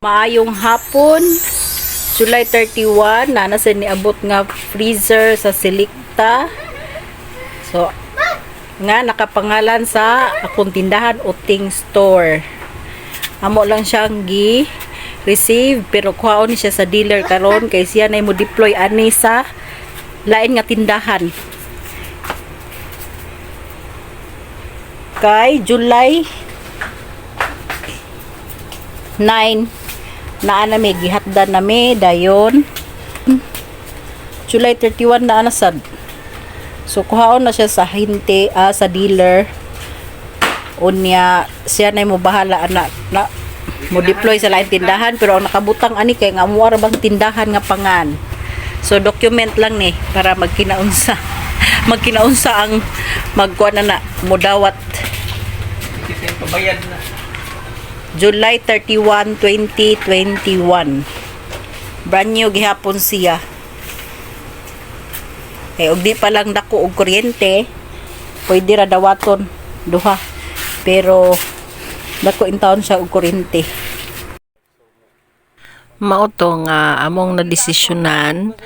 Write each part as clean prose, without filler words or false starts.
Maayong hapon, July 31, na sa niabot nga freezer sa Selecta. So, nga nakapangalan sa akong tindahan Uting Store. Amo lang siyang receive pero kuhaon ni siya sa dealer karon kay siya na mo deploy ani sa lain nga tindahan. Kay July 9 naa na may gihatdan na may dayon July 31 na anasad. So kuhaon na siya sa sa dealer unya siya na mo bahala na mo deploy sa lain tindahan pero ang nakabutang ani kay nga muara bang tindahan nga pangan. So document lang ni para magkinaunsa ang magkuha na mo dawat pabayad na. July 31, 2021. Brand new gihapon siya. Eh, og di pa lang dako og kuryente, pwede ra dawaton duha. Pero dako in taon siya og kuryente. Mao to nga among nadesisyonan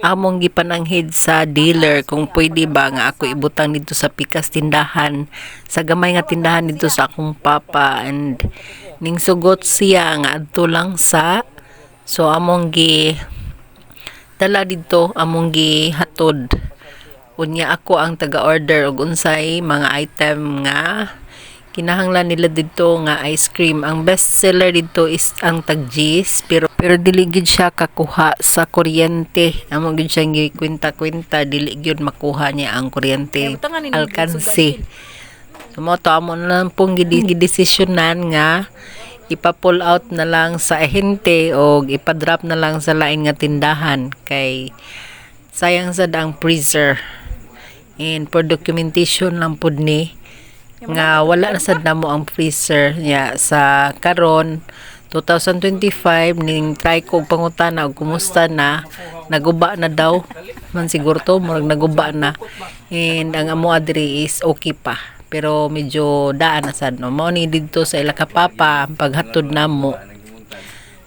among gipananghid sa dealer kung pwede ba nga ako ibutang dito sa pikas tindahan sa gamay nga tindahan dito sa akong papa, and ning sugot siya nga adto lang sa so among gi dala dito, among gi hatod unya ako ang taga-order og unsay mga item nga kinahanglan nila dito nga ice cream. Ang best seller dito is ang tagjis pero dili gid siya kakuha sa kuryente. Amo gid siya gikwenta-kwenta, dili gyud makuha niya ang kuryente alkansi. Mo to amo na lang pong gidesisyonan nga ipa-pull out na lang sa ahente o ipa-drop na lang sa lain nga tindahan kay sayang sad ang freezer. And for documentation lang pud ni nga wala na sad namo ang freezer niya sa karon 2025 ning try ko og pangutana og kumusta na naguba na daw man siguro to murag naguba na, and ang amo adri is okay pa pero medyo daan na sad no mo ni didto sa ila ka papa ang paghatod namo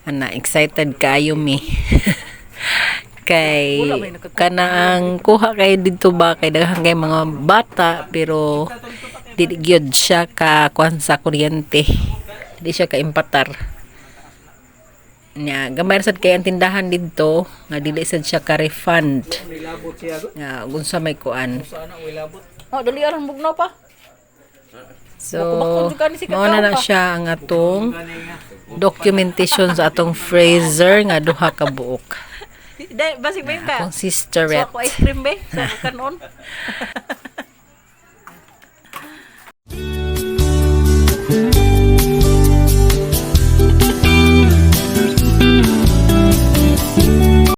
ana excited kayo mi kay kana ang kuha kay didto ba kay daghang kay mga bata pero dili gyud siya ka kuan sa kuryente, dili siya ka impatar nya gamay sad kay ang tindahan didto nga dili sad siya ka refund nga unsa may kuan Dali aron bugnaw pa. so mao na siya ang atong documentation sa atong freezer nga duha ka buok. Basig ba yun ka? Akong sisterette. So ako ice cream ba? So kanon.